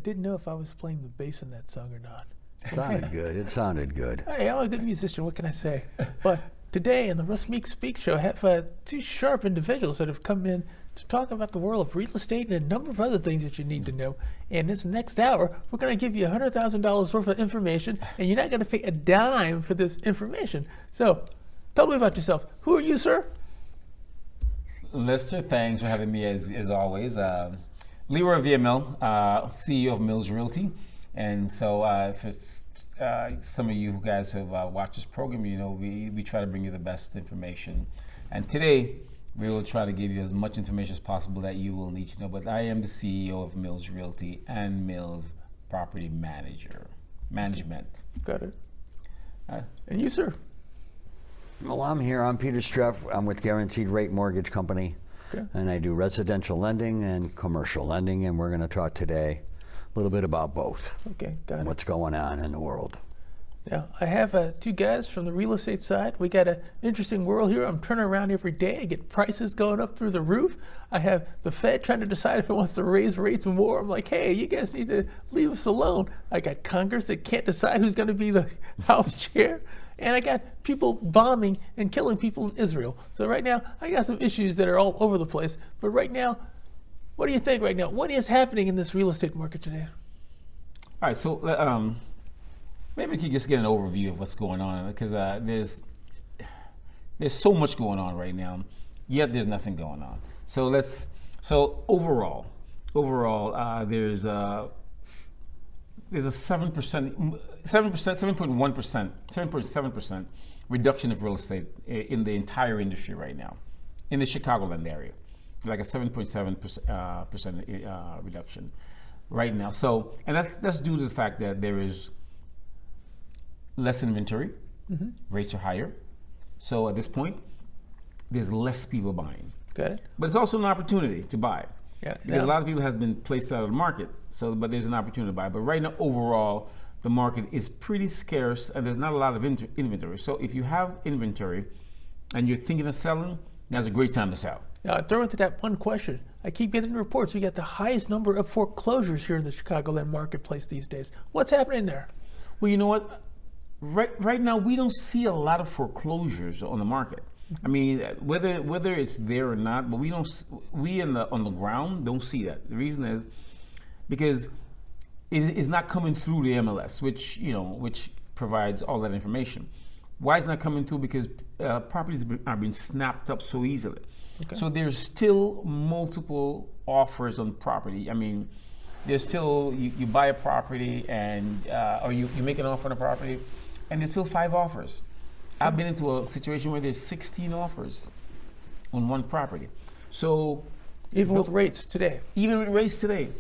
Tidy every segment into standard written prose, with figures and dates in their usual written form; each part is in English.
didn't know if I was playing the bass in that song or not. It sounded good. It sounded good. Hey, I'm a good musician. What can I say? But today in the Russ Meek Speak Show, I have two sharp individuals that have come in to talk about the world of real estate and a number of other things that you need to know. And this next hour, we're going to give you $100,000 worth of information, and you're not going to pay a dime for this information. So, tell me about yourself. Who are you, sir? Lester, thanks for having me as always. Leroy Viamille, CEO of Mills Realty. And so for some of you who guys have watched this program, you know, we try to bring you the best information. And today, we will try to give you as much information as possible that you will need to know. But I am the CEO of Mills Realty and Mills Property Management. Got it. And you, sir? Well, I'm here. I'm Peter Streff. I'm with Guaranteed Rate Mortgage Company. Okay. And I do residential lending and commercial lending. And we're going to talk today a little bit about both. Okay, got it. What's going on in the world. Now, I have two guys from the real estate side. We got an interesting world here. I'm turning around every day. I get prices going up through the roof. I have the Fed trying to decide if it wants to raise rates more. I'm like, hey, you guys need to leave us alone. I got Congress that can't decide who's going to be the House chair. And I got people bombing and killing people in Israel. So right now, I got some issues that are all over the place. But right now, what do you think right now? What is happening in this real estate market today? All right, so maybe we can just get an overview of what's going on, because there's so much going on right now, yet there's nothing going on. So overall, there's a 7.7% reduction of real estate in the entire industry right now, in the Chicagoland area, like a 7.7% reduction right now. So, and that's due to the fact that there is less inventory, rates are higher. So at this point, there's less people buying. Got it. But it's also an opportunity to buy. Yeah. Because a lot of people have been placed out of the market. But there's an opportunity to buy. But right now, overall, the market is pretty scarce and there's not a lot of inventory. So if you have inventory and you're thinking of selling, now's a great time to sell. Now, I throw into that one question. I keep getting reports. We got the highest number of foreclosures here in the Chicagoland marketplace these days. What's happening there? Well, you know what? Right now, we don't see a lot of foreclosures on the market. I mean, whether it's there or not, but we on the ground don't see that. The reason is because it's not coming through the MLS, which provides all that information. Why it's not coming through? Because properties are being snapped up so easily. Okay. So there's still multiple offers on property. I mean, there's still you buy a property and or you make an offer on a property, and there's still 5 offers. I've been into a situation where there's 16 offers on one property. So even with rates today. Even with rates today.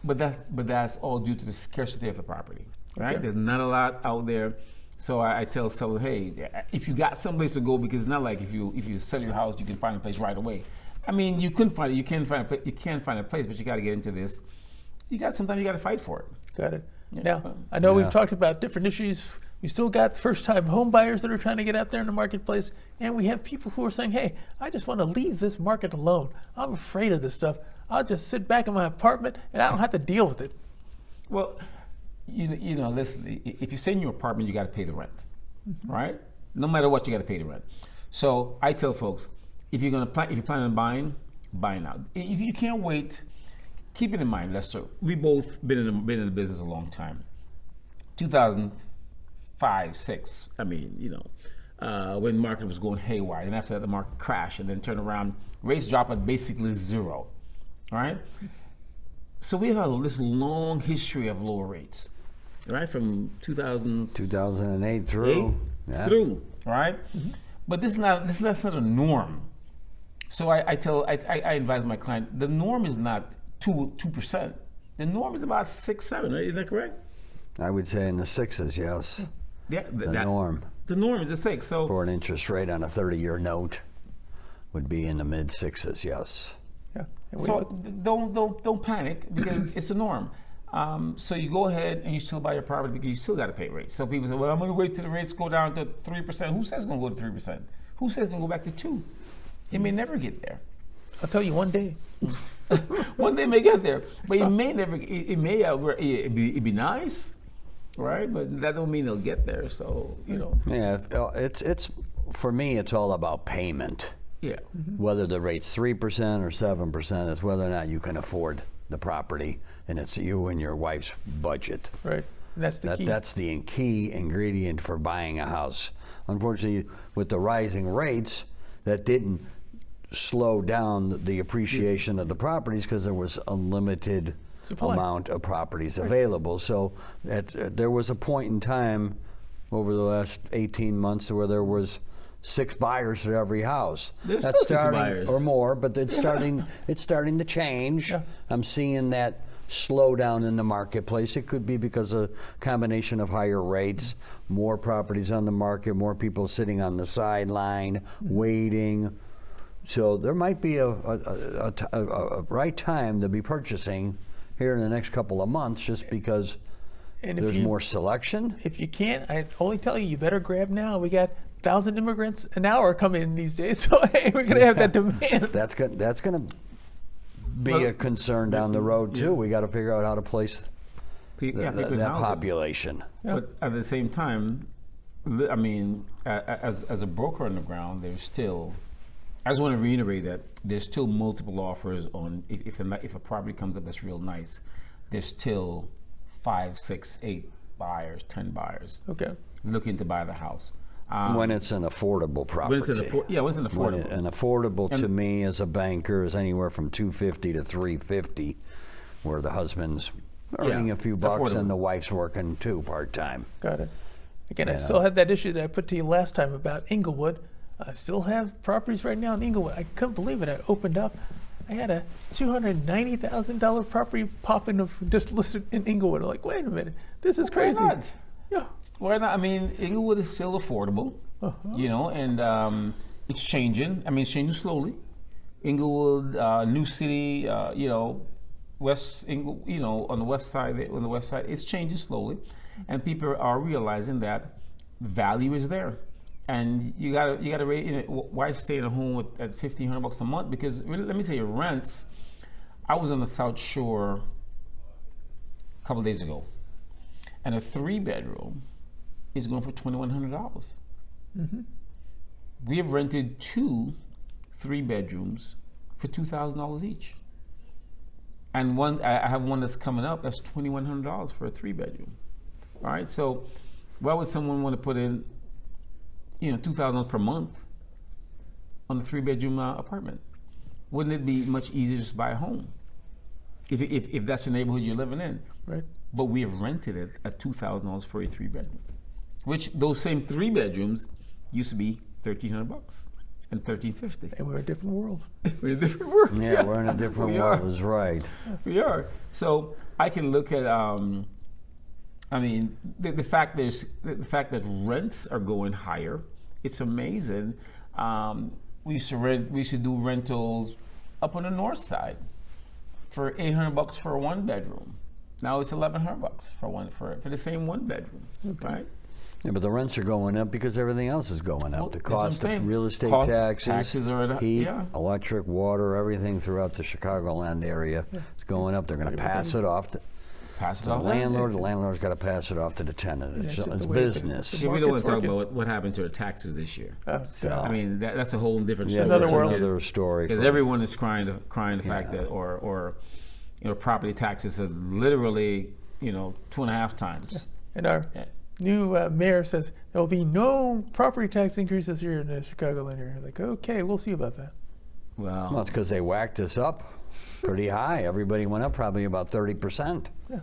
But that's all due to the scarcity of the property. Right? Okay. There's not a lot out there. So I tell sellers, hey, if you got someplace to go, because it's not like if you sell your house, you can find a place right away. I mean, you can find a place, but you got to get into this. Sometimes you got to fight for it. Got it. Yeah. Now, I know we've talked about different issues. We still got first-time home buyers that are trying to get out there in the marketplace, and we have people who are saying, hey, I just want to leave this market alone. I'm afraid of this stuff. I'll just sit back in my apartment and I don't have to deal with it. Well, you know, listen, if you stay in your apartment, you got to pay the rent, right? No matter what, you got to pay the rent. So I tell folks, if you're planning on buying, buy now. If you can't wait, keep it in mind, Lester. We both been in the business a long time. 2005, 6. I mean, when the market was going haywire, and after that the market crashed, and then turned around, rates dropped at basically zero. All right. So we have this long history of lower rates, right? From 2008 through. Through, right? But that's not a norm. So I advise my client, the norm is not 2%. The norm is about 6, 7, right? Is that correct? I would say in the 6s, yes. Yeah, the norm. The norm is a 6. So for an interest rate on a 30-year note would be in the mid 6s, yes. Yeah. So don't panic, because it's a norm. So you go ahead and you still buy your property because you still got to pay rates. So people say, well, I'm going to wait till the rates go down to 3%. Who says it's going to go to 3%? Who says it's going to go back to 2%? It may never get there. I'll tell you one day. One day may get there, but it may never. It may it'd be nice, right? But that don't mean it'll get there. So Yeah, it's for me. It's all about payment. Yeah. Whether the rate's 3% or 7%, it's whether or not you can afford the property, and it's you and your wife's budget. Right. And that's the key. That's the key ingredient for buying a house. Unfortunately, with the rising rates, that didn't slow down the appreciation of the properties because there was a limited Supply. amount of properties available. So there was a point in time over the last 18 months where there was 6 buyers for every house. There's That's still 6 starting buyers. or more, but it's starting to change. Yeah. I'm seeing that slowdown in the marketplace. It could be because of a combination of higher rates, more properties on the market, more people sitting on the sideline waiting. So there might be a right time to be purchasing here in the next couple of months, just because And if there's you- more selection. If you can't, I only tell you, you better grab now. We got 1,000 immigrants an hour coming in these days, so hey, we're gonna have that demand. That's going to be Well, a concern down the road too. We got to figure out how to place People in that housing. population. But at the same time, I mean, as a broker on the ground, there's still. I just want to reiterate that there's still multiple offers on if a property comes up that's real nice, there's still 5, 6, 8 buyers, 10 buyers Okay. looking to buy the house. When it's an affordable property. When it's an affordable. An affordable to me as a banker is anywhere from $250 to $350, where the husband's earning a few bucks affordable. and the wife's working too part-time. Got it. Again, I still had that issue that I put to you last time about Inglewood. I still have properties right now in Inglewood. I couldn't believe it. I opened up. I had a $290,000 property popping up just listed in Inglewood. I'm like, wait a minute, this is crazy. Why not? Yeah. Why not? I mean, Inglewood is still affordable, and it's changing. I mean, it's changing slowly. Inglewood, New City, West Ingle, on the west side, it's changing slowly, and people are realizing that value is there, and you gotta rate. Why stay in a home at $1,500 a month? Because really, let me tell you, rents. I was on the South Shore a couple of days ago, and a 3-bedroom is going for $2,100. We have rented 2 3-bedrooms for $2,000 each, and I have one that's coming up that's $2,100 for a 3-bedroom. All right, so why would someone want to put in, $2,000 per month on a 3-bedroom apartment? Wouldn't it be much easier to just buy a home if that's the neighborhood you're living in? Right. But we have rented it at $2,000 for a 3-bedroom, which those same 3 bedrooms used to be $1,300 and $1,350. And we're a different world. We're in a different world. Yeah, we're in a different We world, are. is right. We are. So I can look at. I mean, the fact that rents are going higher. It's amazing. We used to do rentals up on the north side for $800 for a 1-bedroom. Now it's $1,100 for the same 1-bedroom, right? Yeah, but the rents are going up because everything else is going up. Well, The that's what I'm cost saying. of real estate Cost- taxes, taxes are at a- heat, yeah. electric, water, everything throughout the Chicagoland area is going up. They're going to pass it off to Pass it the off. landlord. The landlord's got to pass it off to the tenant. Yeah, It's, it's just it's the way it is. business. It's Yeah, we don't want to talk Market's about what happened to our taxes this year. So, I mean, that's a whole different Yeah, story. another that's world. another story. Because for- everyone is crying the fact that, or property taxes is literally, 2.5 times. and our Yeah. new mayor says there will be no property tax increases here in the Chicagoland area. Like, okay, we'll see about that. Well, it's because they whacked us up pretty high. Everybody went up probably about 30%. You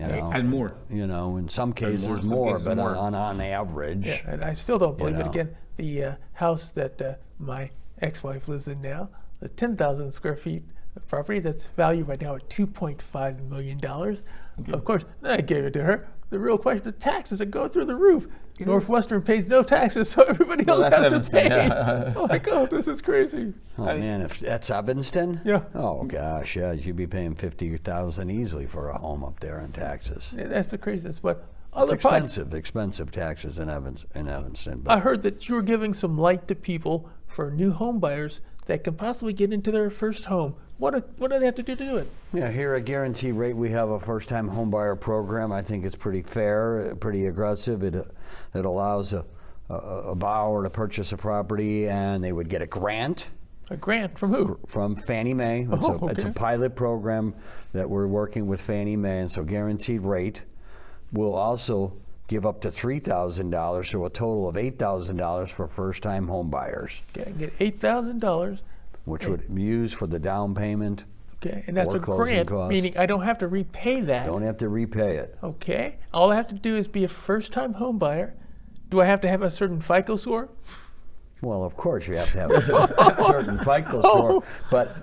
know, and more. in some cases more, some more, cases but more. on average. Yeah, and I still don't believe it. know. Again, the house that my ex-wife lives in now, the 10,000 square feet of property that's valued right now at $2.5 million. Of course, I gave it to her. The real question, the taxes are going through the roof. Northwestern pays no taxes, so everybody else that's has Evanston, to pay. yeah. I'm like, oh, this is crazy. Oh man, if that's Evanston? Yeah. Oh gosh, yeah, you'd be paying $50,000 easily for a home up there in taxes. Yeah, that's the craziness. But It's other podcasts, expensive taxes in Evanston. I But heard that you were giving some light to people for new home buyers that can possibly get into their first home? What do they have to do it? Yeah, here at Guaranteed Rate, we have a first-time homebuyer program. I think it's pretty fair, pretty aggressive. It allows a borrower to purchase a property, and they would get a grant. A grant from who? From Fannie Mae. It's a pilot program that we're working with Fannie Mae, and so Guaranteed Rate will also give up to $3,000, so a total of $8,000 for first-time home buyers. Okay, get $8,000. Which would be used for the down payment. Okay, and that's or a closing grant, costs. meaning I don't have to repay that. Don't have to repay it. Okay, all I have to do is be a first-time home buyer. Do I have to have a certain FICO score? Well, of course you have to have a certain FICO score, but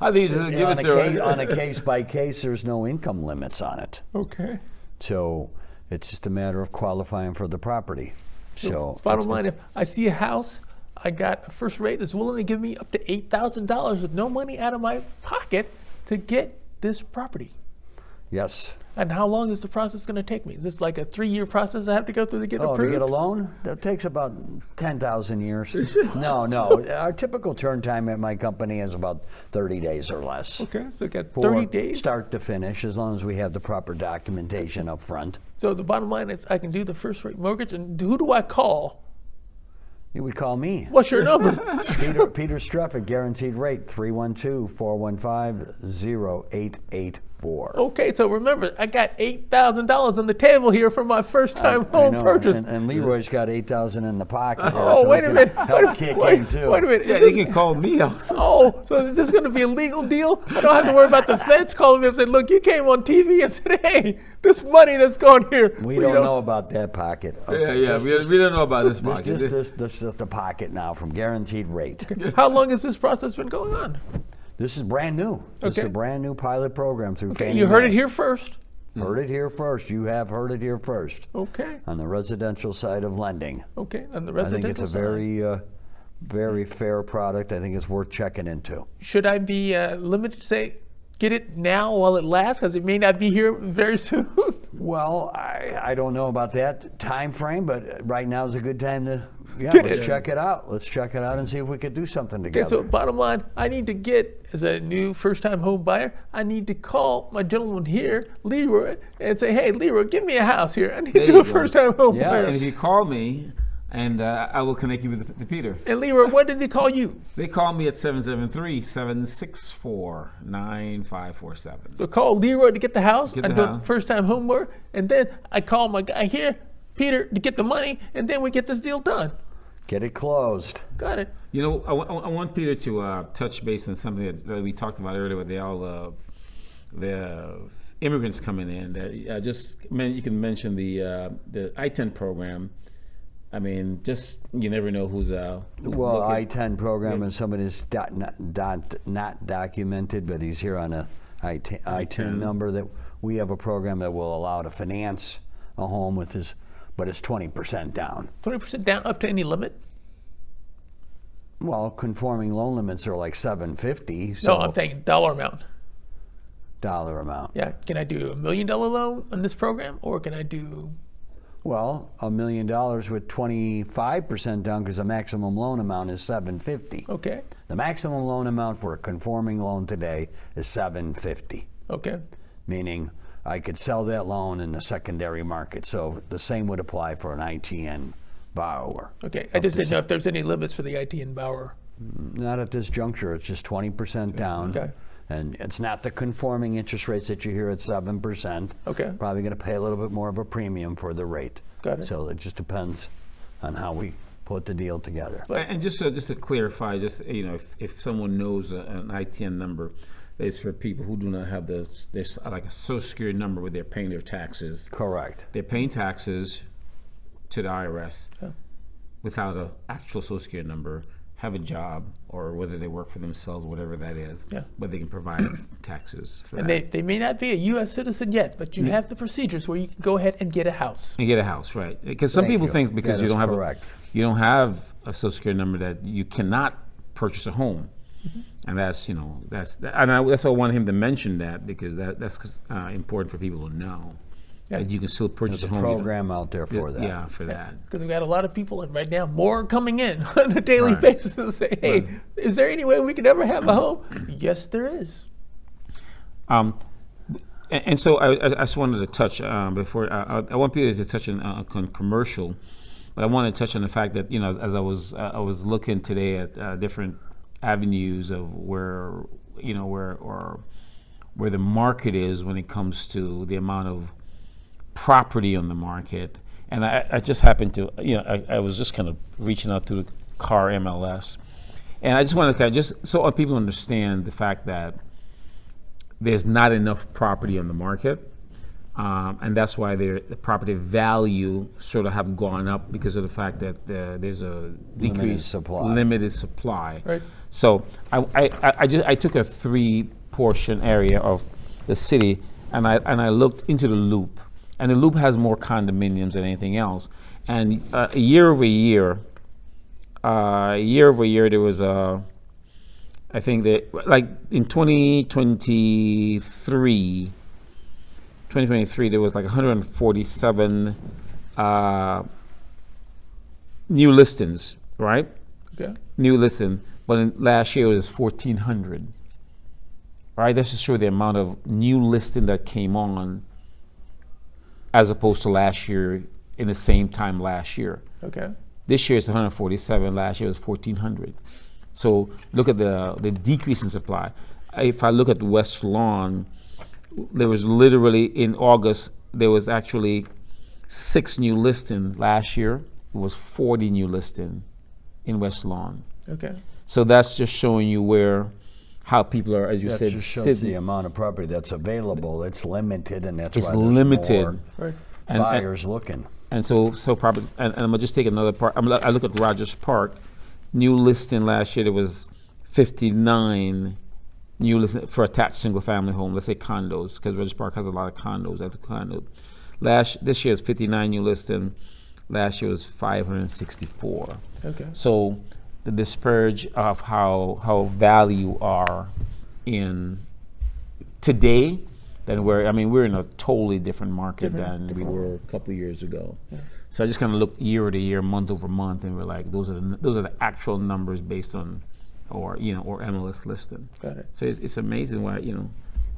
I think you just give it to her. on a case by case, there's no income limits on it. Okay. So it's just a matter of qualifying for the property. So bottom line, if I see a house, I got a first rate that's willing to give me up to $8,000 with no money out of my pocket to get this property. Yes. And how long is the process going to take me? Is this like a 3-year process I have to go through to get Oh, approved? to get a loan? That takes about 10,000 years. No. Our typical turn time at my company is about 30 days or less. Okay, so I got 30 days. Start to finish, as long as we have the proper documentation up front. So the bottom line is I can do the first rate mortgage, and who do I call? You would call me. What's your number? Peter Streff at Guaranteed Rate, 312-415-0884. Okay, so remember, I got $8,000 on the table here for my first-time home purchase. And Leroy's got $8,000 in the pocket. Oh, wait a minute. Help kick in too. Wait a minute. Yeah, they can call me also. Oh, so is this going to be a legal deal? I don't have to worry about the feds calling me and saying, look, you came on TV and said, hey, this money that's going here. We don't know about that pocket. Okay, Yeah, we don't know about this pocket. This is the pocket now from Guaranteed Rate. How long has this process been going on? This is brand new. This is a brand new pilot program through Fannie You heard Mae. it here first. Heard it here first. You have heard it here first. Okay. On the residential side of lending. Okay, on the I residential think it's a side. very fair product. I think it's worth checking into. Should I be limited to say, get it now while it lasts, because it may not be here very soon? Well, I don't know about that time frame, but right now is a good time to let's check it out. Let's check it out and see if we could do something together. Okay, so bottom line, I need to get, as a new first-time home buyer, I need to call my gentleman here, Leroy, and say, hey, Leroy, give me a house here. I need to do a first-time home buyer. And if you call me, and I will connect you with Peter. And Leroy, what did he call you? They call me at 773-764-9547. So call Leroy to get the house. Get I the do house. first-time home buyer, and then I call my guy here, Peter, to get the money, and then we get this deal done. Get it closed. Got it. You know, I want Peter to touch base on something that we talked about earlier with the immigrants coming in. That you can mention the I-10 program. I mean, just you never know who's Well, looking. I-10 program is somebody that's not documented, but he's here on a I-10 number. That we have a program that will allow to finance a home with his, but it's 20% down. 20% down up to any limit? Well, conforming loan limits are like $750. So No, I'm saying dollar amount. dollar amount. Yeah, can I do $1 million loan on this program, or can I do? Well, $1 million with 25% down, because the maximum loan amount is $750. Okay, The maximum loan amount for a conforming loan today is $750, okay, meaning I could sell that loan in the secondary market. So the same would apply for an ITN borrower. okay. I just didn't know if there's any limits for the IT and Bauer. Not at this juncture. It's just 20% down. Okay. And it's not the conforming interest rates that you hear at 7%. Okay. Probably going to pay a little bit more of a premium for the rate. Got it. So it just depends on how we put the deal together. And just to clarify, if someone knows an ITN number, it's for people who do not have this like a Social Security number where they're paying their taxes. Correct. They're paying taxes to the IRS without an actual Social Security number, have a job, or whether they work for themselves, whatever that is. Yeah. But they can provide taxes for And that. they may not be a U.S. citizen yet, but you have the procedures where you can go ahead and get a house. And get a house, right? Because some Thank people you. think because That you is don't have correct. you don't have a Social Security number that you cannot purchase a home, and that's that's why I wanted him to mention that, because that's important for people to know. Yeah. and you can still purchase There's a a home. program out there for that. Yeah, for that. Because we got a lot of people, and right now more coming in on a daily Right. basis to say, hey, is there any way we could ever have a home? Yes, there is. And so I just wanted to touch before I want people to touch on commercial, but I want to touch on the fact that as I was looking today at different avenues of where the market is when it comes to the amount of property on the market, and I just happened to I was just kind of reaching out to the car MLS, and I just want to kind of just so people understand the fact that there's not enough property on the market, and that's why the property value sort of have gone up because of the fact that there's a decreased limited supply. Right. So I took a 3-portion area of the city and I looked into the Loop, and the Loop has more condominiums than anything else. And year over year, there was I think that like in 2023, there was like 147 new listings, right? Okay. New listing, but last year it was 1,400. All right, that's to show the amount of new listing that came on as opposed to last year in the same time last year. Okay. This year it's 147, last year it was 1,400. So look at the decrease in supply. If I look at West Lawn, there was literally in August, there was actually 6 new listings. Last year, it was 40 new listings in West Lawn. Okay. So that's just showing you how people are, as you That said, just shows the amount of property that's available. It's limited, and that's it's why there's limited. more Right. And- looking. And so property, and I'm gonna just take another part. I look at Rogers Park, new listing last year. There was 59 new listing for attached single family home. Let's say condos, because Rogers Park has a lot of condos. At the condo, this year is 59 new listing. Last year was 564. Okay. So the disparage of how value are in today than we're in a totally different market than we were a couple years ago. Yeah. So I just kind of look year to year, month over month, and we're like, those are the actual numbers based on, or MLS listing. Got it. So it's amazing why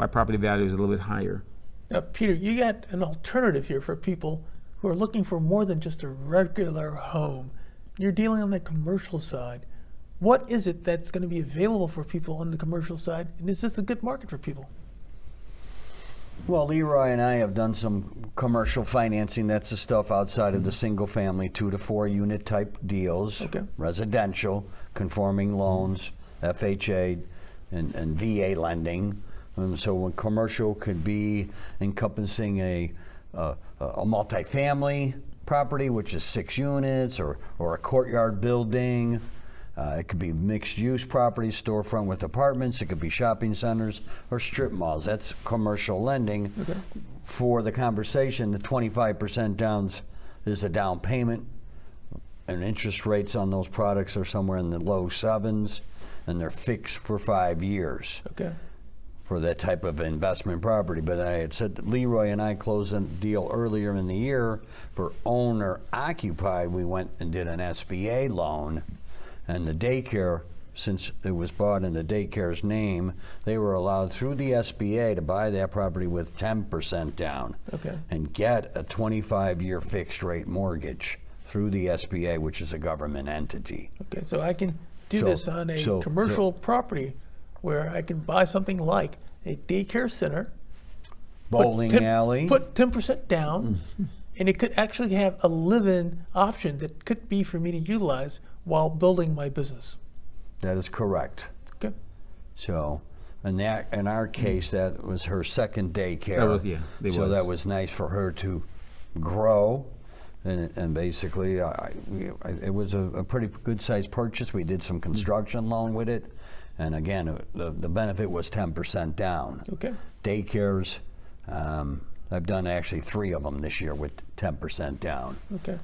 property value is a little bit higher. Now, Peter, you got an alternative here for people who are looking for more than just a regular home. You're dealing on the commercial side. What is it that's going to be available for people on the commercial side, and is this a good market for people? Well, Leroy and I have done some commercial financing. That's the stuff outside of the single family, 2 to 4 unit type deals, Okay. residential, conforming loans, FHA, and VA lending. So when commercial could be encompassing a multifamily property, which is 6 units, or a courtyard building. It could be mixed-use properties, storefront with apartments. It could be shopping centers or strip malls. That's commercial lending. Okay. For the conversation, the 25% downs is a down payment, and interest rates on those products are somewhere in the low 7s, and they're fixed for 5 years Okay. for that type of investment property. But I had said that Leroy and I closed a deal earlier in the year for owner-occupied. We went and did an SBA loan. And the daycare, since it was bought in the daycare's name, they were allowed through the SBA to buy that property with 10% down. Okay. And get a 25-year fixed rate mortgage through the SBA, which is a government entity. Okay, so I can do this on a commercial property where I can buy something like a daycare center, Bowling alley. put 10% down, and it could actually have a live-in option that could be for me to utilize while building my business. That is correct. Okay. So, in our case, that was her second daycare. That was nice for her to grow, and basically, it was a pretty good sized purchase. We did some construction loan with it, and again, the benefit was 10% down. Okay. Daycares, I've done actually 3 of them this year with 10% down. Okay.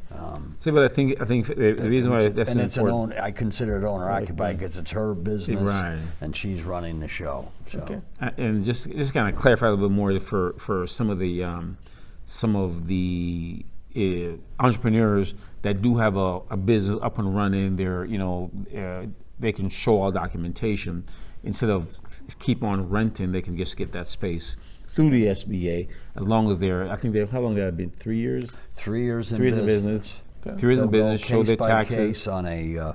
See, but I think the reason why that's and it's important. I consider it owner occupied because it's her business, Right. and she's running the show. So. Okay. And just kind of clarify a little bit more for some of the some of the entrepreneurs that do have a business up and running. They're, they can show all documentation. Instead of keep on renting, they can just get that space through the SBA, as long as they're, I think they're, how long they have been, 3 years? 3 years in 3 years in business. business. Okay. 3 years in business, show their Case by taxes. case on a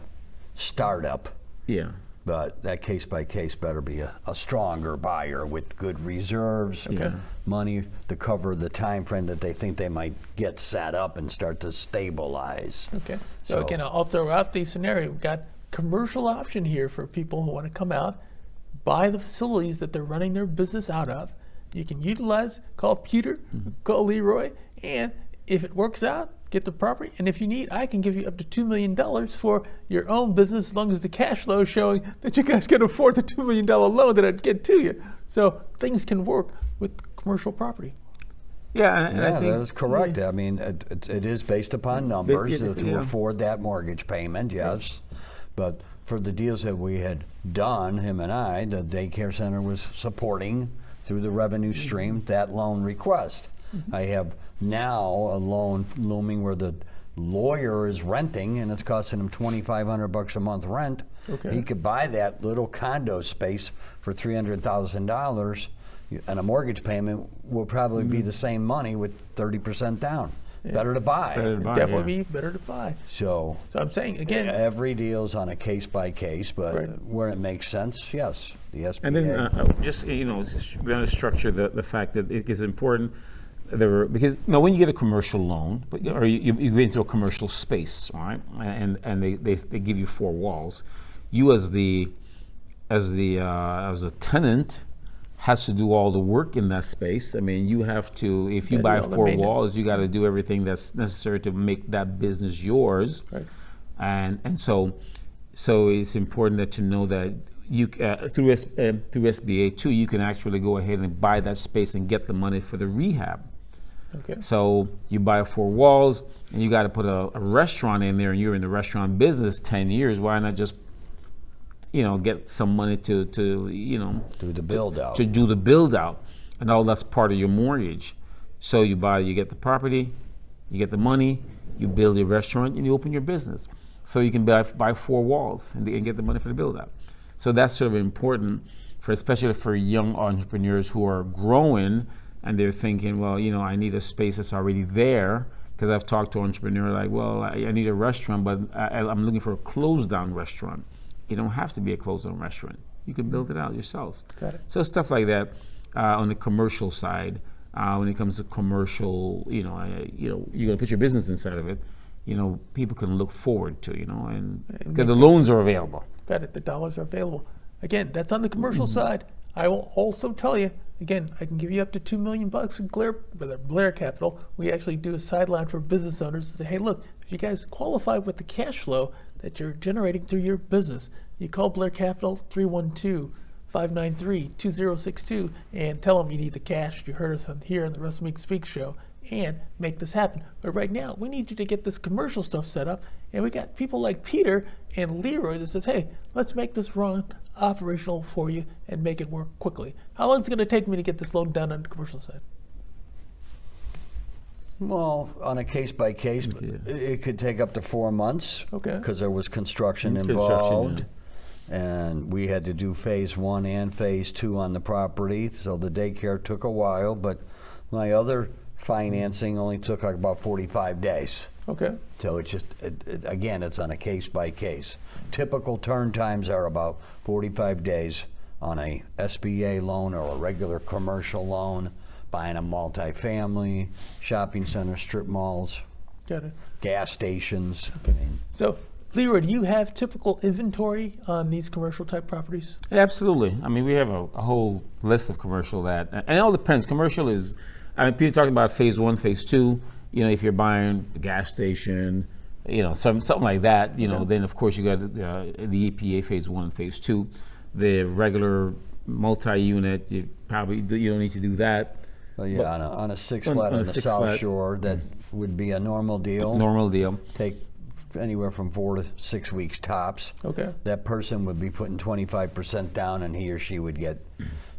startup. Yeah. But that case by case better be a stronger buyer with good reserves, money to cover the time frame that they think they might get set up and start to stabilize. Okay. So again, I'll throw out the scenario. We've got commercial option here for people who want to come out, buy the facilities that they're running their business out of. You can utilize, call Peter, call Leroy, and if it works out, get the property. And if you need, I can give you up to $2 million for your own business, as long as the cash flow is showing that you guys can afford the $2 million loan that I'd get to you. So things can work with commercial property. Yeah, and I think that is correct. I mean, it is based upon numbers to afford that mortgage payment, yes. But for the deals that we had done, him and I, the daycare center was supporting through the revenue stream that loan request. I have now a loan looming where the lawyer is renting and it's costing him $2,500 a month rent. Okay. He could buy that little condo space for $300,000, and a mortgage payment will probably be the same money with 30% down. Better to buy. Definitely be better to buy. So I'm saying, again, every deal's on a case by case, but where it makes sense, yes, the SBA. And then just we're going to structure the fact that it is important. Because when you get a commercial loan, or you get into a commercial space, right, and they give you 4 walls, you as the tenant has to do all the work in that space. I mean, you have to, if you buy 4 walls, you got to do everything that's necessary to make that business yours. Right. And so it's important that you know that you through SBA too, you can actually go ahead and buy that space and get the money for the rehab. okay. So you buy 4 walls, and you got to put a restaurant in there, and you're in the restaurant business 10 years. Why not just get some money to do the build out. To do the build out, and all that's part of your mortgage. So you get the property, you get the money, you build your restaurant, and you open your business. So you can buy 4 walls and get the money for the build out. So that's sort of important especially for young entrepreneurs who are growing and they're thinking, well, I need a space that's already there. Because I've talked to entrepreneurs like, well, I need a restaurant, but I'm looking for a closed down restaurant. You don't have to be a closed-down restaurant. You can build it out yourselves. Got it. So stuff like that on the commercial side. When it comes to commercial, you're going to put your business inside of it. People can look forward to, and because the loans are available. Got it. The dollars are available. Again, that's on the commercial side. I will also tell you, again, I can give you up to $2 million with Blair Capital. We actually do a sideline for business owners to say, hey, look, if you guys qualify with the cash flow that you're generating through your business, you call Blair Capital 312-593-2062 and tell them you need the cash. You heard us here on the Russ Meek Speak show, and make this happen. But right now, we need you to get this commercial stuff set up, and we got people like Peter and Leroy that says, hey, let's make this run operational for you and make it work quickly. How long is it going to take me to get this loan done on the commercial side? Well, on a case by case, it could take up to 4 months. Okay. Because there was construction involved. And we had to do phase 1 and phase 2 on the property. So the daycare took a while, but my other financing only took like about 45 days. Okay. So it's just, again, it's on a case by case. Typical turn times are about 45 days on a SBA loan or a regular commercial loan, buying a multifamily, shopping center, strip malls, Got it. gas stations. Okay. So, Leroy, do you have typical inventory on these commercial type properties? Absolutely. I mean, we have a whole list of commercial and it all depends. Commercial is, Peter talked about phase 1, phase 2. If you're buying a gas station, something like that, then of course you got the EPA phase 1 and phase 2. The regular multi-unit, you don't need to do that. Well, yeah, on a 6 flat on the South Shore, that would be a normal deal. Normal deal. Take anywhere from 4 to 6 weeks tops. Okay. That person would be putting 25% down, and he or she would get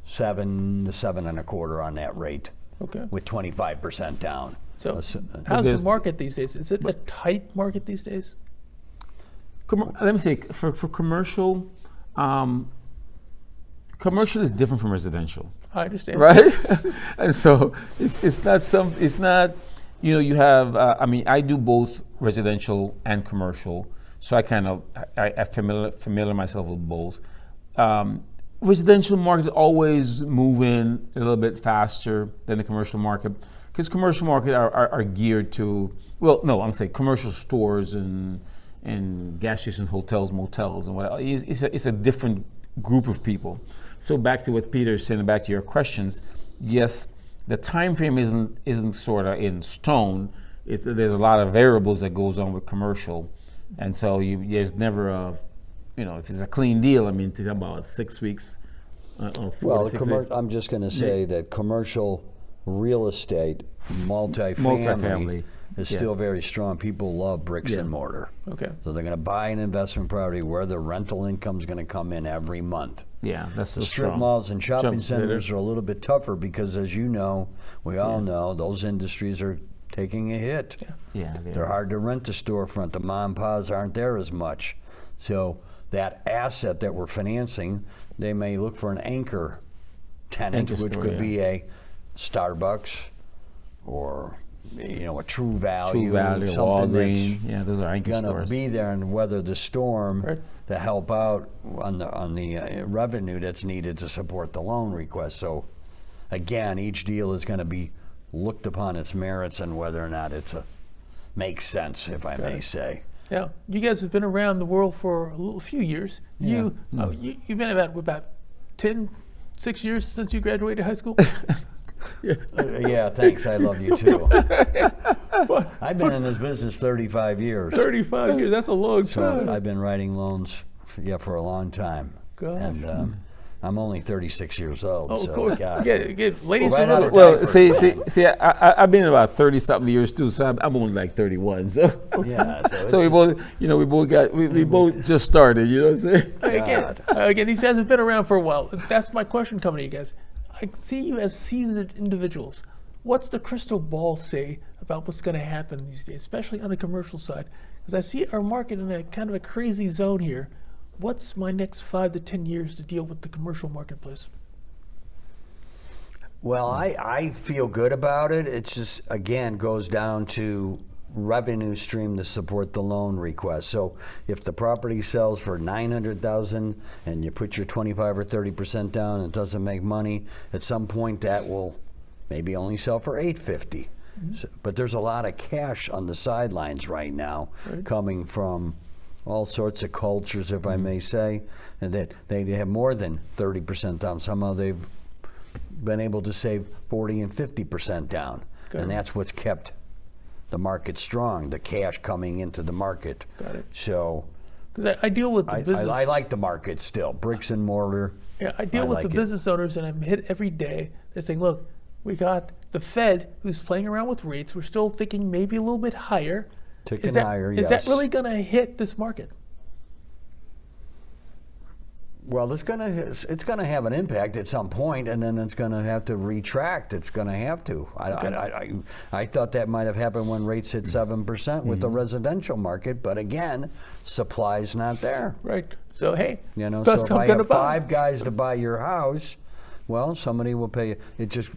7 to 7.25 on that rate. Okay. with 25% down. So That's- how's there's- the market these days? Is it a tight market these days? Let me say, for commercial, commercial is different from residential. I understand. Right, and so it's not you have I mean, I do both residential and commercial, so I familiar myself with both. Residential market is always moving a little bit faster than the commercial market, because commercial market are geared to, well, no, I'm saying commercial stores and gas stations, hotels, motels, and what. It's a different group of people. So back to what Peter is saying, and back to your questions, yes, the time frame isn't sort of in stone. There's a lot of variables that goes on with commercial, and so there's never a, if it's a clean deal, I mean, to about 6 weeks. Or 4 to 6 weeks. I'm just going to say that commercial real estate, multifamily is still very strong. People love bricks and mortar. Okay. So they're going to buy an investment property where the rental income is going to come in every month. Yeah, that's The so strip strong. malls and shopping Jump centers later. are a little bit tougher because, as you know, we all know, those industries are taking a hit. Yeah, They're hard to rent a storefront. The mom and pops aren't there as much. So that asset that we're financing, they may look for an anchor tenant, Anchor which store, could be a Starbucks or a True Value, True Value, something Walgreens. Yeah, those are anchor that's gonna stores. be there and weather the storm Right. to help out on the revenue that's needed to support the loan request. So again, each deal is going to be looked upon its merits and whether or not makes sense, if I may say. Now, you guys have been around the world for a few years. You've been about 6 years since you graduated high school? Yeah, thanks. I love you too. I've been in this business 35 years. 35 years, that's a long So time. I've been writing loans, for a long time. Gosh. And I'm only 36 years old. Oh, so of course. God. Ladies Right remember. out of Well, diapers, see, I've been about 30-something years too, so I'm only like 31. So, Yeah, so so we both just started. You know what I'm saying? Again, these guys have been around for a while. That's my question coming to you guys. I see you as seasoned individuals. What's the crystal ball say about what's going to happen these days, especially on the commercial side? Because I see our market in a kind of a crazy zone here. What's my next 5 to 10 years to deal with the commercial marketplace? Well, I feel good about it. It just, again, goes down to revenue stream to support the loan request. So if the property sells for $900,000 and you put your 25 or 30% down and it doesn't make money, at some point that will maybe only sell for $850. So, but there's a lot of cash on the sidelines right now coming from all sorts of cultures, if I may say, and that they have more than 30% down. Somehow they've been able to save 40 and 50% down. Okay. And that's what's kept the market strong, the cash coming into the market. Got it. So Because I deal with the business. I like the market still, bricks and mortar. Yeah, I deal with like the it. business owners, and I'm hit every day. They're saying, look, we got the Fed who's playing around with rates. We're still thinking maybe a little bit higher. Ticking Is that, higher, is that yes. really going to hit this market? Well, it's gonna have an impact at some point, and then it's gonna have to retract. It's gonna have to. I thought that might have happened when rates hit 7% with the residential market, but again, supply's not there. Right. So, hey, You know, that's so if I'm I gonna have buy. 5 guys to buy your house, well, somebody will pay. It's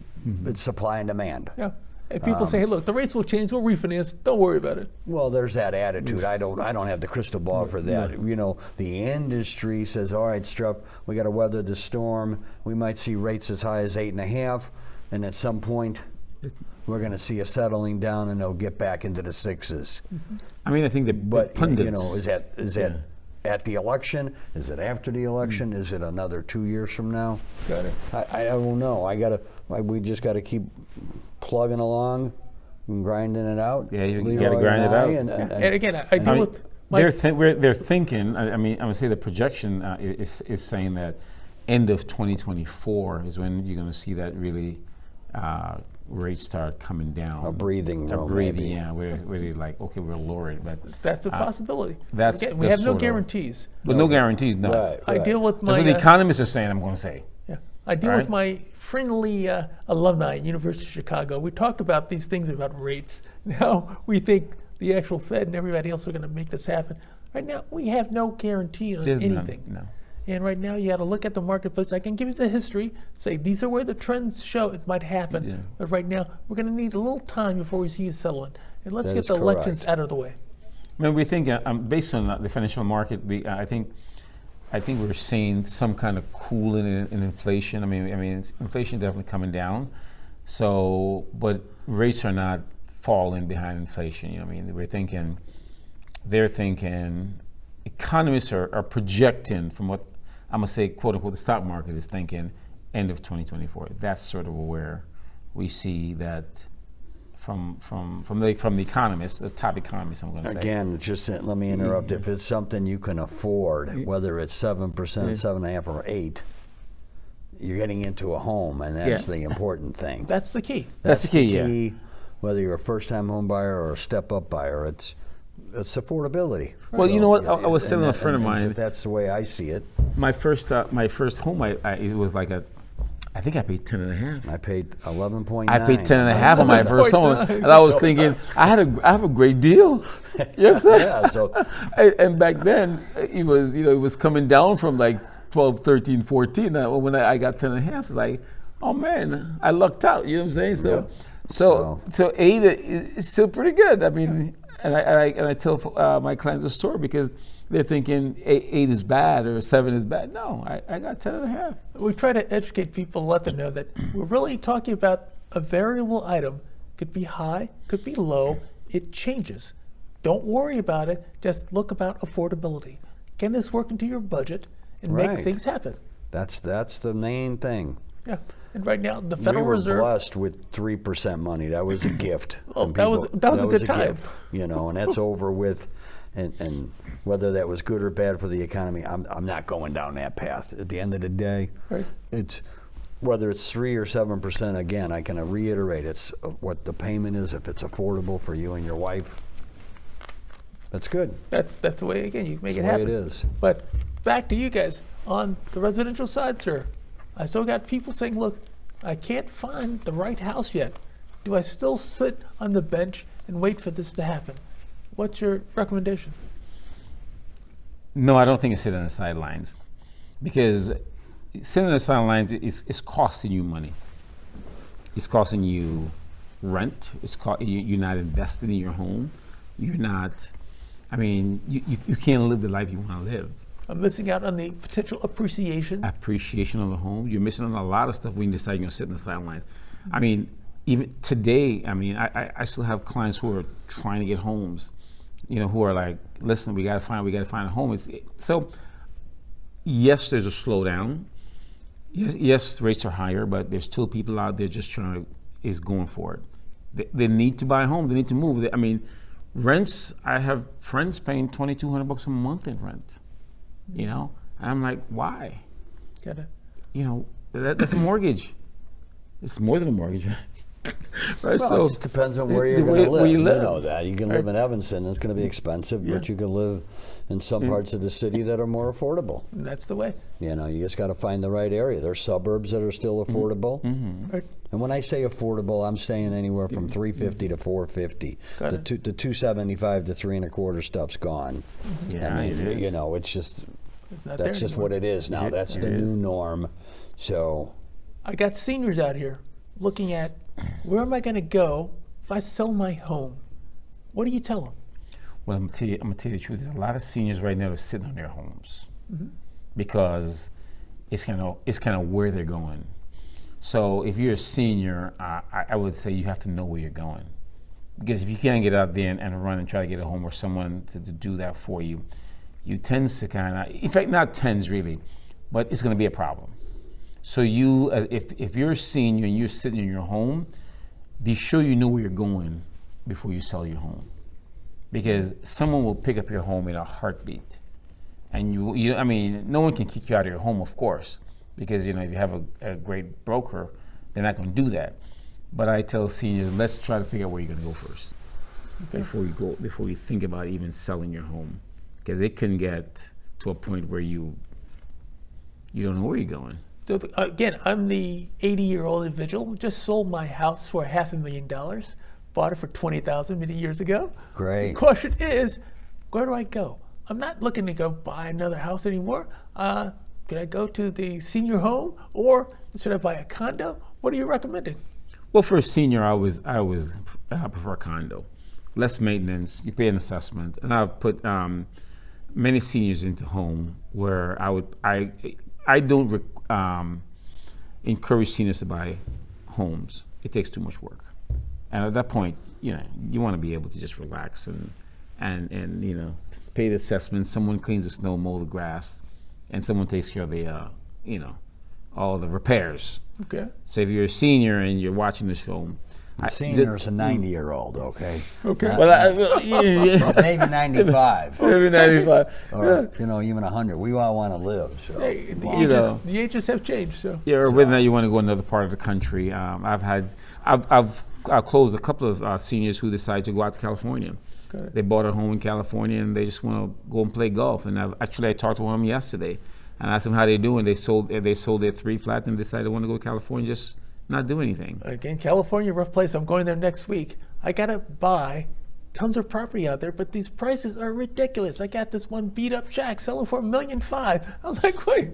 supply and demand. Yeah. And people say, hey, look, the rates will change. We'll refinance. Don't worry about it. Well, there's that attitude. I don't have the crystal ball for that. You know, the industry says, all right, Streff, we got to weather the storm. We might see rates as high as 8.5, and at some point, we're going to see a settling down, and they'll get back into the 6s. I mean, I think the pundits. You know, is that at the election? Is it after the election? Is it another 2 years from now? Got it. I don't know. We just got to keep plugging along and grinding it out. Yeah, you Leroy gotta grind and it I, out. And again, I deal with my They're thinking. I mean, I would say the projection is saying that end of 2024 is when you're going to see that really rates start coming down. A breathing room, maybe. Yeah. We're really like, okay, we'll lower it, but that's a possibility. that's Again, we the have no sort of- guarantees. but no guarantees. No. Right. I deal with That's my what the economists are saying. I'm going to say. yeah. I deal Right. with my friendly alumni at University of Chicago. We talk about these things about rates. Now we think the actual Fed and everybody else are going to make this happen. Right now, we have no guarantee on There's none, anything. no. And right now, you got to look at the marketplace. I can give you the history, say these are where the trends show it might happen. Yeah. But right now, we're going to need a little time before we see it settling. And let's That get is the elections correct. out of the way. I mean, we think based on the financial market, I think we're seeing some kind of cooling in inflation. I mean, inflation is definitely coming down. So, but rates are not falling behind inflation. You know, what I mean, they're thinking, economists are projecting from what I'm gonna say, quote unquote, the stock market is thinking end of 2024. That's sort of where we see that from the economists, the top economists, I'm gonna say. Again, it's just let me interrupt. If it's something you can afford, whether it's 7%, 7.5%, or 8%, you're getting into a home, and that's the important thing. That's the key. That's the key, yeah. Whether you're a first-time home buyer or a step-up buyer, it's affordability. Well, you know what? I was And telling a that- friend of and mine. That's the way I see it. My first home, it was like I think I paid 10.5. I paid 11.9. I paid 10.5 on my first home, 11.9. and I was thinking I have a great deal. You know what I'm saying? Yeah, so And back then it was coming down from like 12, 13, 14. When I got 10.5, it's like, oh man, I lucked out. You know what I'm saying? So 8 is still pretty good. I mean, and I tell my clients the story because they're thinking 8 is bad or 7 is bad. No, I got 10.5. We try to educate people, let them know that we're really talking about a variable item. Could be high, could be low. It changes. Don't worry about it. Just look about affordability. Can this work into your budget and make Right. things happen? that's the main thing. Yeah. And right now, the Federal we were Reserve. blessed with 3% money. That was a gift. Oh, And that was a good time. gift, and that's over with. And whether that was good or bad for the economy, I'm not going down that path. At the end of the day, Right. it's whether it's 3 or 7%. Again, I can reiterate, it's what the payment is. If it's affordable for you and your wife, that's good. That's the way, again, you make it That's the way happen. it is. But back to you guys. On the residential side, sir, I still got people saying, look, I can't find the right house yet. Do I still sit on the bench and wait for this to happen? What's your recommendation? No, I don't think it's sitting on the sidelines because sitting on the sidelines is costing you money. It's costing you rent. You're not investing in your home. You're not. I mean, you can't live the life you want to live. I'm missing out on the potential appreciation. Appreciation of the home. You're missing on a lot of stuff when you decide you're going to sit on the sidelines. I mean, even today, I still have clients who are trying to get homes. Who are like, listen, we got to find a home. So, yes, there's a slowdown. Yes, rates are higher, but there's still people out there just going for it. They need to buy a home. They need to move. Rents. I have friends paying $2,200 a month in rent. And I'm like, why? Got it. That's a mortgage. It's more than a mortgage. Right? Well, it just depends on where you're going to live. Where you live. know that. You can live in Evanston, it's going to be expensive, but you can live in some parts of the city that are more affordable. That's the way. You just got to find the right area. There's suburbs that are still affordable. Right. And when I say affordable, I'm saying anywhere from $350 to $450. Got The it. the $275 to $325 stuff's gone. Yeah, it is. It's just It's not that's there just anymore. what it is now. It- That's it the is. new norm. So I got seniors out here looking at where am I going to go if I sell my home? What do you tell them? Well, I'm gonna tell you the truth. There's a lot of seniors right now that are sitting on their homes because it's kind of where they're going. So if you're a senior, I would say you have to know where you're going, because if you can't get out there and run and try to get a home or someone to do that for you, you tend to kind of, in fact, not tends really, but it's going to be a problem. So you, if you're a senior and you're sitting in your home, be sure you know where you're going before you sell your home, because someone will pick up your home in a heartbeat, and no one can kick you out of your home, of course, because if you have a great broker, they're not going to do that. But I tell seniors, let's try to figure out where you're going to go first before you think about even selling your home, because it can get to a point where you don't know where you're going. So again, I'm the 80-year-old individual. Just sold my house for $500,000. Bought it for $20,000 many years ago. Great. The question is, where do I go? I'm not looking to go buy another house anymore. Could I go to the senior home, or should I buy a condo? What are you recommending? Well, for a senior, I prefer a condo. Less maintenance, you pay an assessment, and I've put many seniors into home where I don't encourage seniors to buy homes. It takes too much work, and at that point, you want to be able to just relax and pay the assessment. Someone cleans the snow, mow the grass, and someone takes care of the all the repairs. Okay. So if you're a senior and you're watching this home, Senior's a 90-year-old, okay? Okay. well, Maybe 95. maybe 95. Or, even 100. We all want to live, so. Hey, know. the ages have changed, so. Yeah, or whether or not you want to go another part of the country. I've closed a couple of seniors who decided to go out to California. Got it. They bought a home in California and they just want to go and play golf. And I talked to one of them yesterday and asked them how they're doing. They sold their 3 flat and decided they want to go to California, just not do anything. Again, California, rough place. I'm going there next week. I gotta buy tons of property out there, but these prices are ridiculous. I got this one beat up shack selling for $1.5 million. I'm like, wait,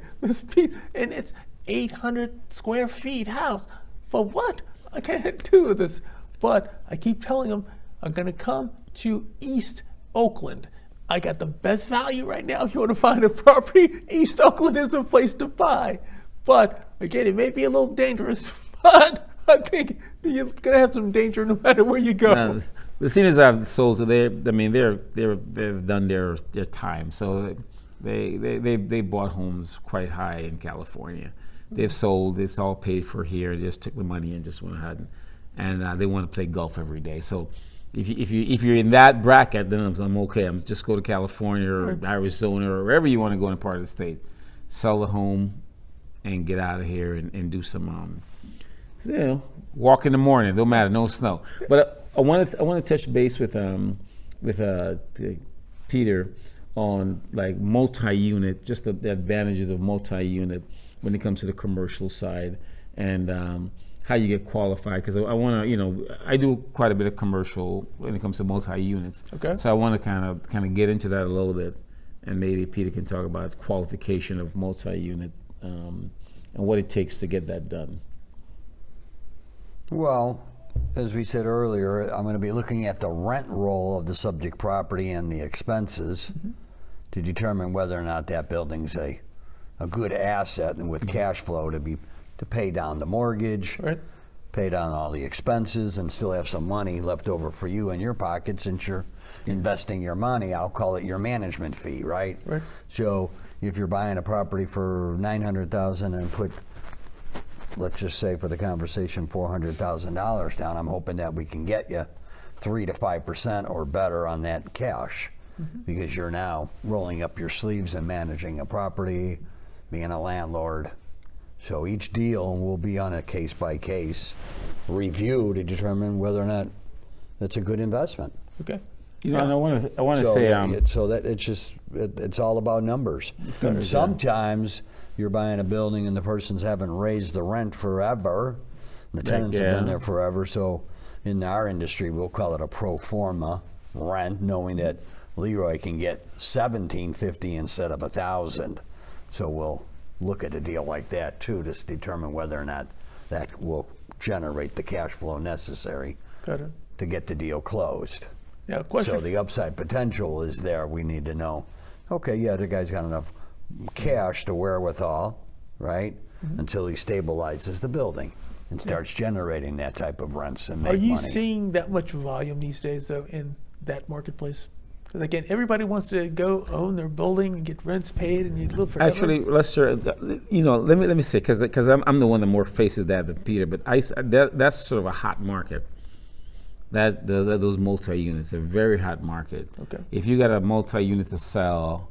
and it's 800 square feet house. For what? I can't do this. But I keep telling them I'm gonna come to East Oakland. I got the best value right now. If you want to find a property, East Oakland is the place to buy. But again, it may be a little dangerous, but I think you're gonna have some danger no matter where you go. Now, the seniors I've sold, so they've done their time. So they bought homes quite high in California. They've sold. It's all paid for here. They just took the money and just went ahead, and they want to play golf every day. So if you're in that bracket, then I'm okay. I'm just go to California or Arizona or wherever you want to go in a part of the state, sell the home, and get out of here and do some walk in the morning. Don't matter, no snow. But I want to touch base with Peter on like multi-unit, just the advantages of multi-unit when it comes to the commercial side, and how you get qualified, because I want to, I do quite a bit of commercial when it comes to multi-units. Okay. So I want to kind of get into that a little bit, and maybe Peter can talk about qualification of multi-unit and what it takes to get that done. Well, as we said earlier, I'm going to be looking at the rent roll of the subject property and the expenses to determine whether or not that building's a good asset and with cash flow to pay down the mortgage, Right. pay down all the expenses, and still have some money left over for you in your pocket since you're investing your money. I'll call it your management fee, right? Right. So if you're buying a property for $900,000 and put, let's just say for the conversation, $400,000 down, I'm hoping that we can get you 3 to 5% or better on that cash, because you're now rolling up your sleeves and managing a property, being a landlord. So each deal will be on a case-by-case review to determine whether or not it's a good investment. Okay. And I want to So, say so that it's all about numbers. Sometimes you're buying a building and the person's haven't raised the rent forever. The tenants have been there forever. So in our industry, we'll call it a pro forma rent, knowing that Leroy can get $1,750 instead of $1,000. So we'll look at a deal like that too to determine whether or not that will generate the cash flow necessary Got it. to get the deal closed. Yeah. Question. So the upside potential is there. We need to know, okay, yeah, the guy's got enough cash to wherewithal, right, until he stabilizes the building and starts generating that type of rents and make Are you money. seeing that much volume these days, though, in that marketplace? Because again, everybody wants to go own their building and get rents paid, and you live forever. actually, Lester, let me say, because I'm the one that more faces that than Peter, but that's sort of a hot market. Those multi-units, a very hot market. Okay. If you got a multi-unit to sell,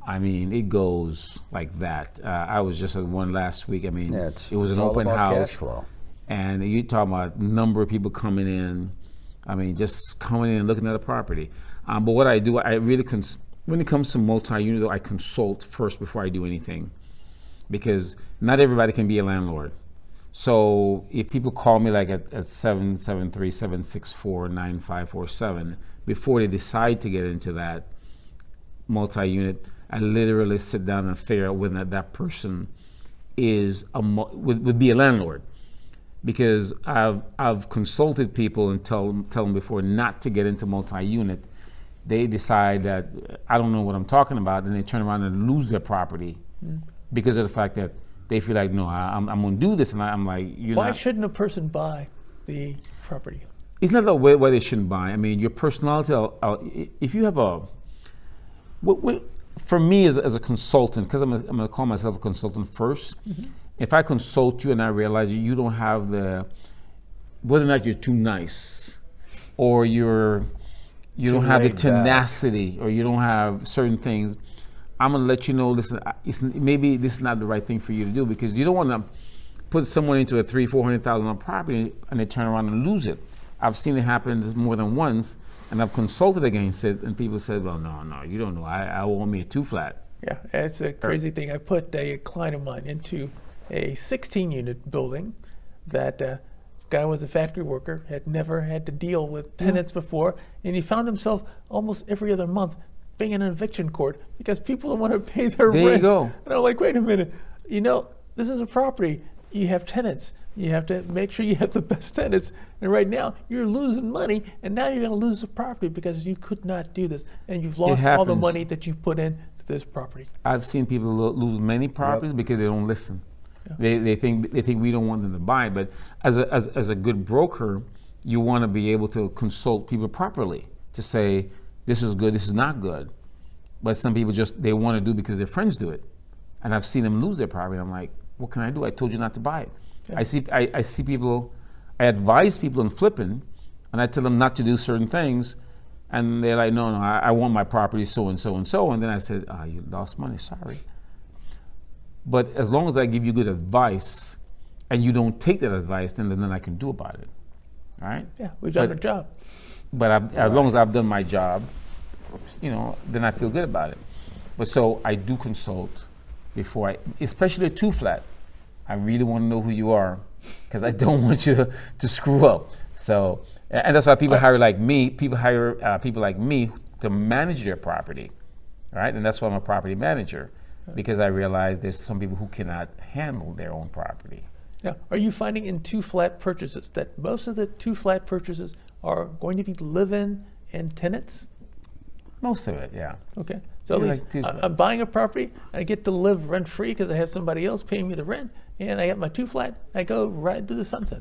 I mean, it goes like that. I was just at one last week. I mean, it was an all open about house, cash flow. and you talking about number of people coming in. I mean, just coming in and looking at a property. But what I do, I really when it comes to multi-unit, I consult first before I do anything. because not everybody can be a landlord. So if people call me like at 773-764-9547, before they decide to get into that multi-unit, I literally sit down and figure out whether that person is would be a landlord. Because I've consulted people and tell them before not to get into multi-unit. They decide that I don't know what I'm talking about, and they turn around and lose their property because of the fact that they feel like, no, I'm going to do this, and I'm like, why shouldn't a person buy the property? It's not the way why they shouldn't buy. I mean, your personality. If you have for me as a consultant, because I'm going to call myself a consultant first. If I consult you and I realize you don't have whether or not you're too nice, or you don't have the tenacity, or you don't have certain things, I'm gonna let you know. Listen, maybe this is not the right thing for you to do, because you don't want to put someone into a $300,000-$400,000 property and they turn around and lose it. I've seen it happen more than once, and I've consulted against it, and people said, "Well, no, you don't know. I want me a 2-flat." Yeah, it's a crazy thing. I put a client of mine into a 16-unit building. That guy was a factory worker, had never had to deal with tenants before, and he found himself almost every other month being in an eviction court because people don't want to pay their rent. There you go. And I'm like, wait a minute, this is a property. You have tenants. You have to make sure you have the best tenants. And right now, you're losing money, and now you're going to lose the property because you could not do this, and you've lost all the money that you put into this property. I've seen people lose many properties because they don't listen. They think we don't want them to buy, but as a good broker, you want to be able to consult people properly to say this is good, this is not good. But some people they want to do because their friends do it, and I've seen them lose their property. I'm like, what can I do? I told you not to buy it. Yeah. I see people. I advise people in flipping, and I tell them not to do certain things, and they're like, no, I want my property so and so and so, and then I said, you lost money, sorry. But as long as I give you good advice and you don't take that advice, then there's nothing I can do about it. All right? Yeah, we've done our job. But as long as I've done my job, then I feel good about it. But so I do consult before especially a 2-flat. I really want to know who you are because I don't want you to screw up. So, and that's why people hire like me. People hire people like me to manage their property. All right? And that's why I'm a property manager. Because I realize there's some people who cannot handle their own property. Now, are you finding in 2-flat purchases that most of the 2-flat purchases are going to be live-in and tenants? Most of it, yeah. Okay, so at least I'm buying a property, I get to live rent-free because I have somebody else paying me the rent, and I got my 2-flat, I go ride through the sunset.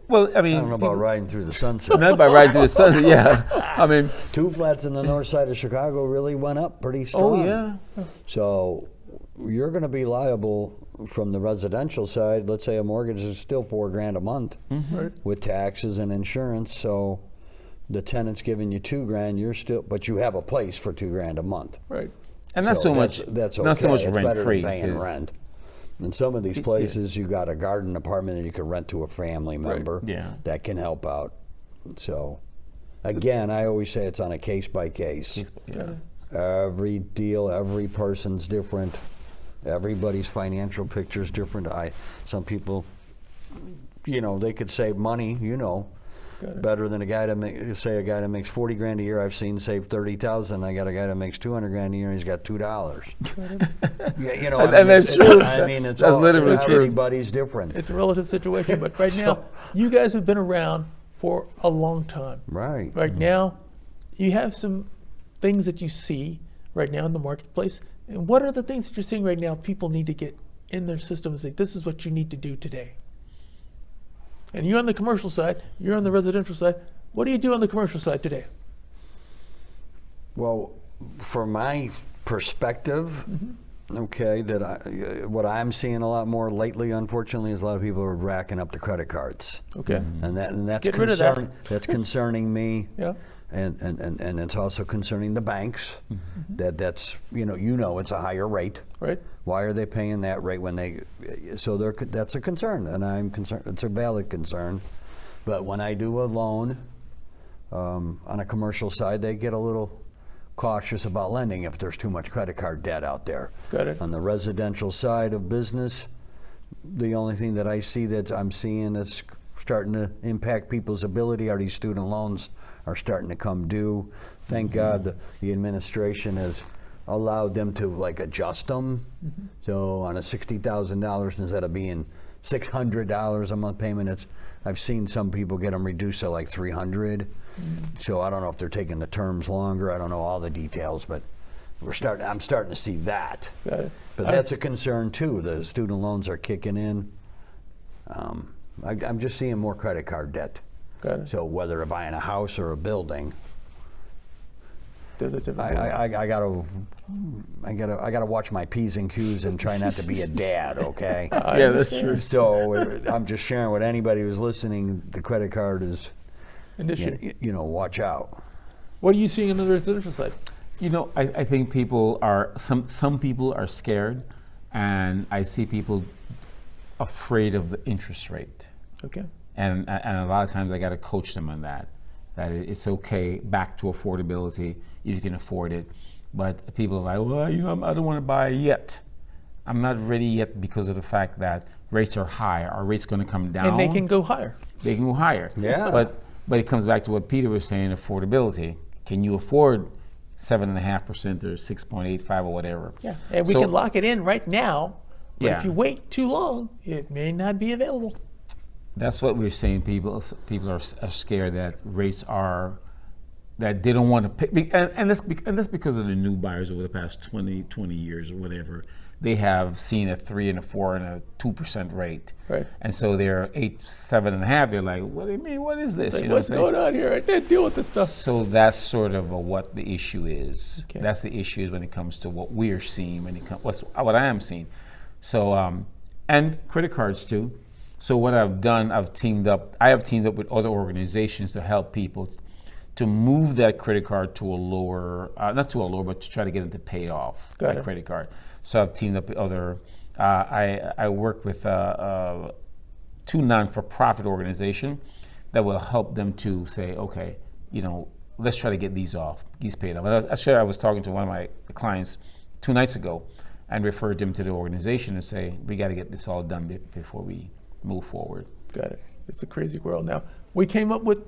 Well, I mean, I don't know about riding through the sunset. Not by riding through the sunset, yeah. I mean, 2-flats in the north side of Chicago really went up pretty strong. Oh yeah. So you're going to be liable from the residential side. Let's say a mortgage is still $4,000 a month with taxes and insurance. So the tenant's giving you $2,000, but you have a place for $2,000 a month. Right. And that's That's okay. not so much it's rent better free. Than paying rent. In some of these places, you got a garden apartment that you can rent to a family member. Yeah. That can help out. So, again, I always say it's on a case by case. Every deal, every person's different. Everybody's financial picture is different. Some people, they could save money, better than a guy that makes $40,000 a year. I've seen save $30,000. I got a guy that makes $200,000 a year and he's got $2. And that's true. I mean, it's that's literally true. Everybody's different. It's a relative situation, but right now, you guys have been around for a long time. Right. Right now, you have some things that you see right now in the marketplace. And what are the things that you're seeing right now people need to get in their system and say, this is what you need to do today? And you're on the commercial side, you're on the residential side. What do you do on the commercial side today? Well, from my perspective, what I'm seeing a lot more lately, unfortunately, is a lot of people are racking up the credit cards. Okay. And that's Get rid of that. That's concerning me. Yeah. And it's also concerning the banks. That's it's a higher rate. Right. Why are they paying that rate when that's a concern, and I'm concerned. It's a valid concern. But when I do a loan on a commercial side, they get a little cautious about lending if there's too much credit card debt out there. Got it. On the residential side of business, the only thing that I see that I'm seeing that's starting to impact people's ability are these student loans are starting to come due. Thank God the administration has allowed them to like adjust them. So on a $60,000 instead of being $600 a month payment, I've seen some people get them reduced to like $300. So I don't know if they're taking the terms longer. I don't know all the details, but I'm starting to see that. Got it. But that's a concern too. The student loans are kicking in. I'm just seeing more credit card debt. Got it. So whether they're buying a house or a building, There's a different I gotta watch my P's and Q's and try not to be a dad. Okay. Yeah, that's true. So I'm just sharing with anybody who's listening. The credit card is, an issue. watch out. What are you seeing on the residential side? I think people are, some people are scared, and I see people afraid of the interest rate. Okay. And a lot of times I got to coach them on that it's okay, back to affordability, if you can afford it. But people are like, well, I don't want to buy yet. I'm not ready yet because of the fact that rates are high. Are rates going to come down? And they can go higher. They can go higher. Yeah. But it comes back to what Peter was saying, affordability. Can you afford 7.5% or 6.85 or whatever? Yeah. And we So- can lock it in right now. But Yeah. if you wait too long, it may not be available. That's what we're saying. People are scared that rates are, that they don't want to pay, and that's because of the new buyers over the past 20 years or whatever. They have seen a 3 and a 4 and a 2% rate, Right. and so they're 8, 7.5. They're like, what do you mean? What is this? Like, You know what's what I'm saying? going on here? I can't deal with this stuff. So that's sort of what the issue is. Okay. That's the issue when it comes to what we're seeing, when it comes what I am seeing. So and credit cards too. So what I've done, I have teamed up with other organizations to help people to move that credit card to a lower, not to a lower, but to try to get them to pay off Got that it. credit card. So I've teamed up with other. I work with two non-for-profit organizations that will help them to say, okay, let's try to get these paid off. I was talking to one of my clients 2 nights ago and referred them to the organization and say, we got to get this all done before we move forward. Got it. It's a crazy world now. We came up with,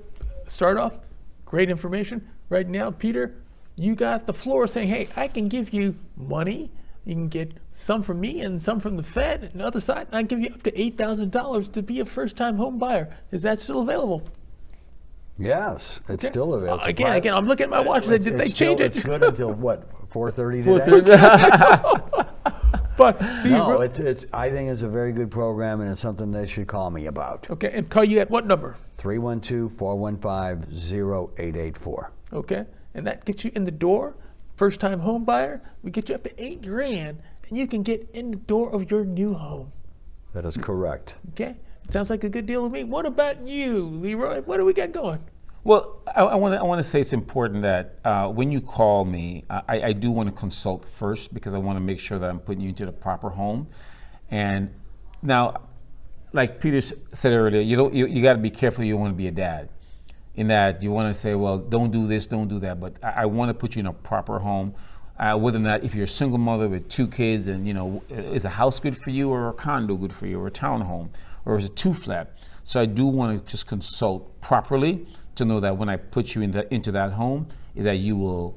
start off, great information. Right now, Peter, you got the floor saying, hey, I can give you money. You can get some from me and some from the Fed and the other side, and I give you up to $8,000 to be a first-time home buyer. Is that still available? Yes, it's Okay. still available. It's a Again, private- I'm looking at my watch. They changed it. It's good until what, 4:30 today? But No, it's. I think it's a very good program, and it's something they should call me about. okay, and call you at what number? 312-415-0884. Okay, and that gets you in the door. First-time home buyer, we get you up to $8,000, and you can get in the door of your new home. That is correct. Okay, sounds like a good deal to me. What about you, Leroy? What do we got going? Well, I want to say it's important that when you call me, I do want to consult first because I want to make sure that I'm putting you into the proper home. And now, like Peter said earlier, you got to be careful. You want to be a dad, in that you want to say, well, don't do this, don't do that. But I want to put you in a proper home. Whether or not, if you're a single mother with 2 kids, and is a house good for you, or a condo good for you, or a townhome, or is it 2-flat? So I do want to just consult properly to know that when I put you into that home, that your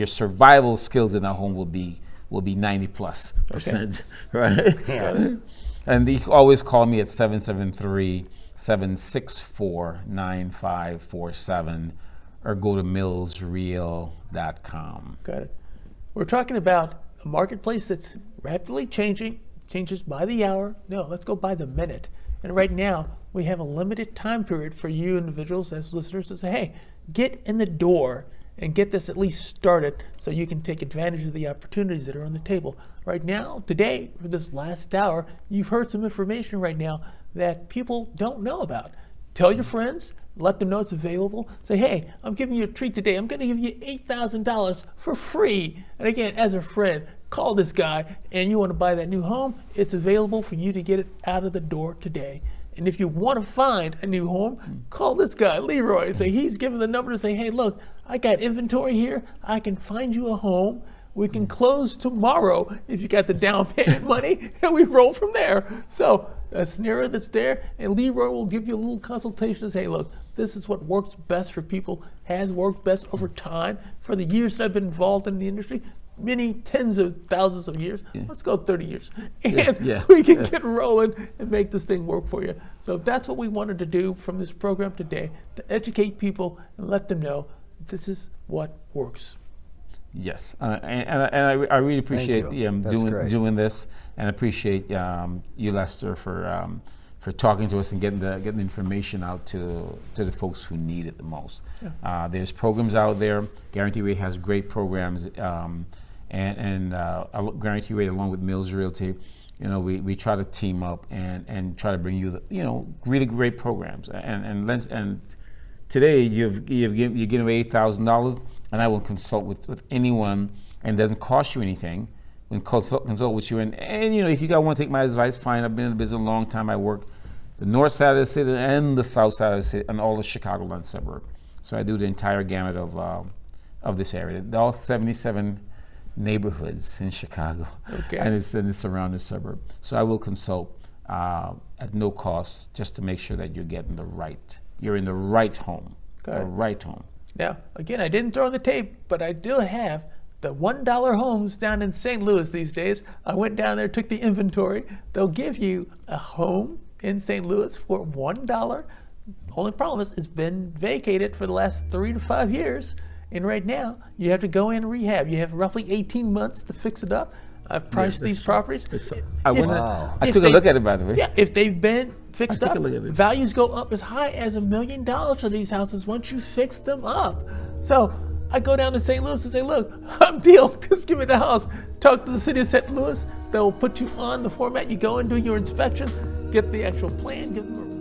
survival skills in that home will be 90+%, right? Yeah. And you can always call me at 773-764-9547, or go to millsreal.com. Got it. We're talking about a marketplace that's rapidly changing, changes by the hour. No, let's go by the minute. And right now, we have a limited time period for you individuals as listeners to say, hey, get in the door and get this at least started so you can take advantage of the opportunities that are on the table. Right now, today, for this last hour, you've heard some information right now that people don't know about. Tell your friends, let them know it's available. Say, hey, I'm giving you a treat today. I'm going to give you $8,000 for free. And again, as a friend, call this guy and you want to buy that new home, it's available for you to get it out of the door today. And if you want to find a new home, call this guy, Leroy, and say he's giving the number to say, hey, look, I got inventory here. I can find you a home. We can close tomorrow if you got the down payment money, and we roll from there. So a scenario that's there, and Leroy will give you a little consultation and say, hey, look, this is what works best for people, has worked best over time. For the years that I've been involved in the industry, many tens of thousands of years, let's go 30 years. And we can get rolling and make this thing work for you. So that's what we wanted to do from this program today, to educate people and let them know this is what works. Yes, and I really appreciate doing this, and appreciate you, Lester, for talking to us and getting the information out to the folks who need it the most. Yeah. There's programs out there. Guarantee Rate has great programs, and Guarantee Rate along with Mills Realty. You know, we try to team up and try to bring you really great programs. And today you're giving away $8,000. And I will consult with anyone, and it doesn't cost you anything. We consult with you, and if you guys want to take my advice, fine. I've been in the business a long time. I work the north side of the city and the south side of the city, and all the Chicagoland suburb. So I do the entire gamut of this area. All 77 neighborhoods in Chicago, and it's in the surrounding suburb. So I will consult at no cost, just to make sure that you're in the right home, right home. Now, again, I didn't throw in the tape, but I do have the $1 homes down in St. Louis these days. I went down there, took the inventory. They'll give you a home in St. Louis for $1. Only problem is it's been vacated for the last 3 to 5 years. And right now, you have to go in and rehab. You have roughly 18 months to fix it up. I've priced these properties. I took a look at it, by the way. Yeah, if they've been fixed up, values go up as high as $1 million for these houses once you fix them up. So I go down to St. Louis and say, look, I'm deal. Just give me the house. Talk to the city of St. Louis. They'll put you on the format. You go and do your inspection, get the actual plan, give them a